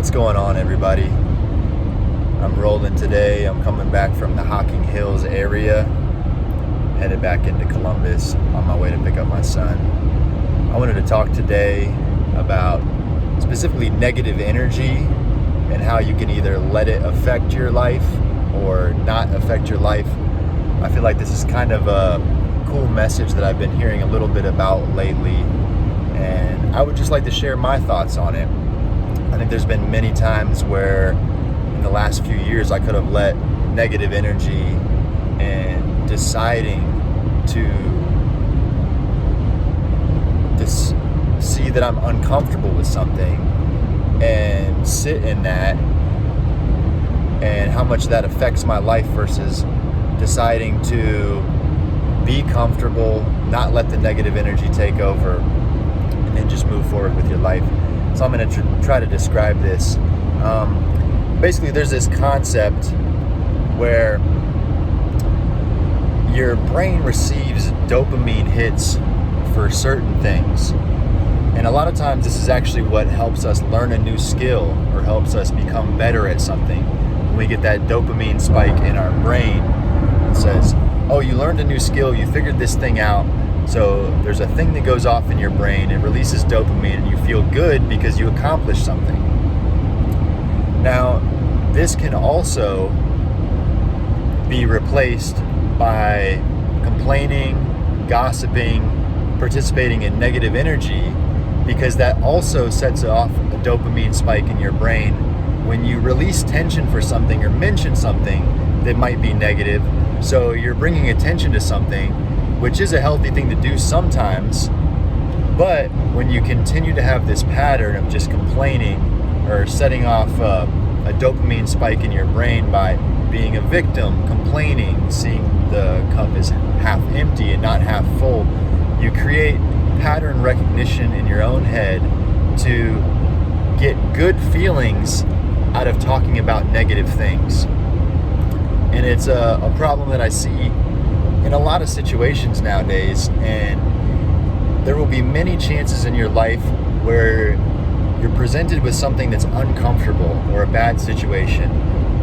What's going on, everybody? I'm rolling today. I'm coming back from the Hocking Hills area, headed back into Columbus on my way to pick up my son. I wanted to talk today about specifically negative energy and how you can either let it affect your life or not affect your life. I feel like this is kind of a cool message that I've been hearing a little bit about lately, and I would just like to share my thoughts on it. I think there's been many times where in the last few years I could have let negative energy and deciding to see that I'm uncomfortable with something and sit in that, and how much that affects my life versus deciding to be comfortable, not let the negative energy take over, and then just move forward with your life. So I'm going to try to describe this. Basically, there's this concept where your brain receives dopamine hits for certain things. And a lot of times this is actually what helps us learn a new skill or helps us become better at something. When we get that dopamine spike in our brain, it says, oh, you learned a new skill, you figured this thing out. So there's a thing that goes off in your brain, it releases dopamine, and you feel good because you accomplished something. Now, this can also be replaced by complaining, gossiping, participating in negative energy, because that also sets off a dopamine spike in your brain when you release tension for something or mention something that might be negative. So you're bringing attention to something, which is a healthy thing to do sometimes, but when you continue to have this pattern of just complaining or setting off a dopamine spike in your brain by being a victim, complaining, seeing the cup as half empty and not half full, you create pattern recognition in your own head to get good feelings out of talking about negative things. And it's a problem that I see in a lot of situations nowadays, and there will be many chances in your life where you're presented with something that's uncomfortable or a bad situation,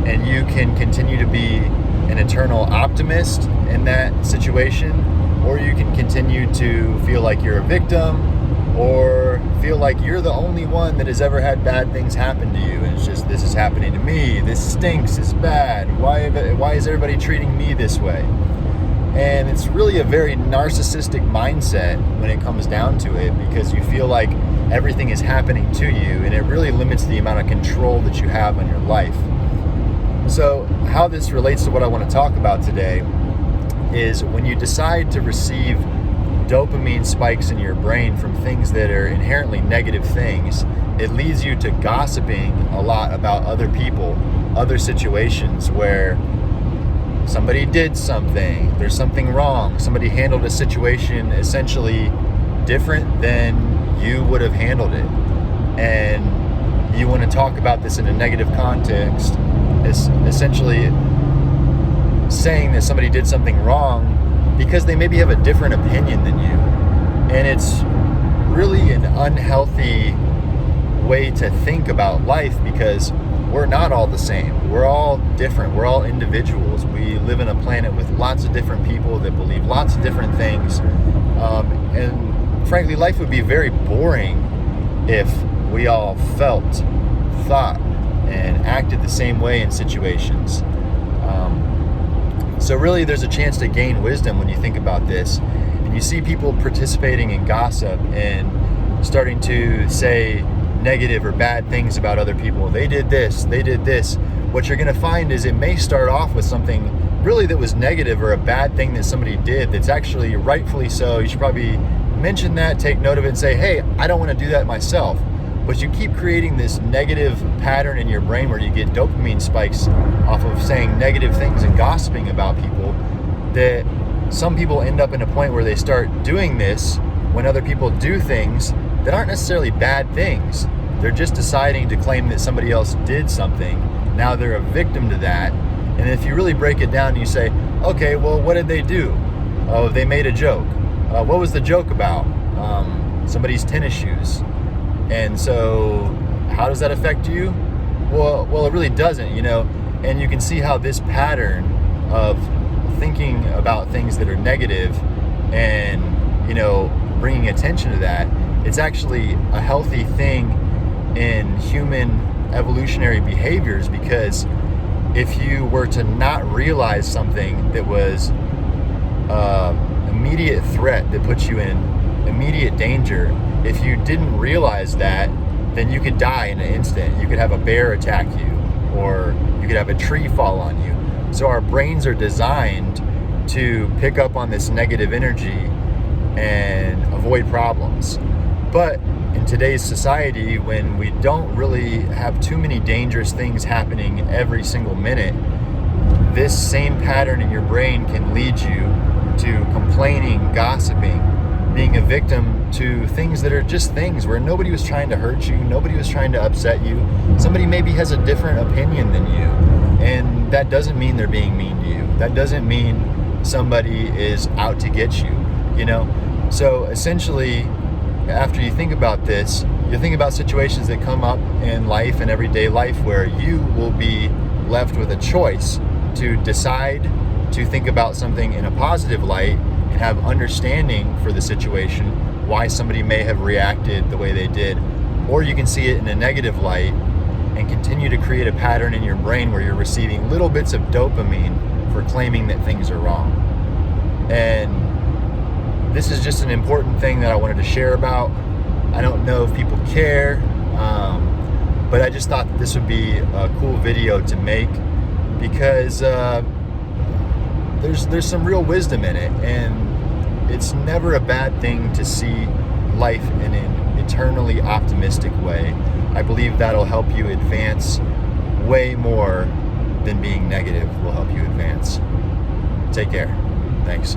and you can continue to be an eternal optimist in that situation, or you can continue to feel like you're a victim or feel like you're the only one that has ever had bad things happen to you, and it's just, this is happening to me, this stinks, it's bad, why is everybody treating me this way? And it's really a very narcissistic mindset when it comes down to it, because you feel like everything is happening to you, and it really limits the amount of control that you have on your life. So how this relates to what I want to talk about today is when you decide to receive dopamine spikes in your brain from things that are inherently negative things, it leads you to gossiping a lot about other people, other situations where somebody did something, there's something wrong, somebody handled a situation essentially different than you would have handled it, and you want to talk about this in a negative context, essentially saying that somebody did something wrong because they maybe have a different opinion than you. And it's really an unhealthy way to think about life, because we're not all the same. We're all different. We're all individuals. We live in a planet with lots of different people that believe lots of different things. And frankly, life would be very boring if we all felt, thought, and acted the same way in situations. So really, there's a chance to gain wisdom when you think about this. And you see people participating in gossip and starting to say negative or bad things about other people. They did this, they did this. What you're going to find is it may start off with something really that was negative or a bad thing that somebody did that's actually rightfully so. You should probably mention that, take note of it, and say, hey, I don't want to do that myself. But you keep creating this negative pattern in your brain where you get dopamine spikes off of saying negative things and gossiping about people, that some people end up in a point where they start doing this when other people do things that aren't necessarily bad things. They're just deciding to claim that somebody else did something. Now they're a victim to that. And if you really break it down, you say, okay, well, what did they do? Oh, they made a joke. What was the joke about? Somebody's tennis shoes. And so how does that affect you? Well, it really doesn't, and you can see how this pattern of thinking about things that are negative and, bringing attention to that, it's actually a healthy thing in human evolutionary behaviors, because if you were to not realize something that was immediate threat that puts you in immediate danger, if you didn't realize that, then you could die in an instant. You could have a bear attack you, or you could have a tree fall on you. So our brains are designed to pick up on this negative energy and avoid problems. But in today's society, when we don't really have too many dangerous things happening every single minute, this same pattern in your brain can lead you to complaining, gossiping, being a victim to things that are just things where nobody was trying to hurt you, nobody was trying to upset you. Somebody maybe has a different opinion than you, and that doesn't mean they're being mean to you. That doesn't mean somebody is out to get you, So essentially, after you think about this, you think about situations that come up in life and everyday life where you will be left with a choice to decide to think about something in a positive light and have understanding for the situation, why somebody may have reacted the way they did, or you can see it in a negative light and continue to create a pattern in your brain where you're receiving little bits of dopamine for claiming that things are wrong. And this is just an important thing that I wanted to share about. I don't know if people care, but I just thought that this would be a cool video to make, because there's some real wisdom in it, and it's never a bad thing to see life in an eternally optimistic way. I believe that'll help you advance way more than being negative will help you advance. Take care. Thanks.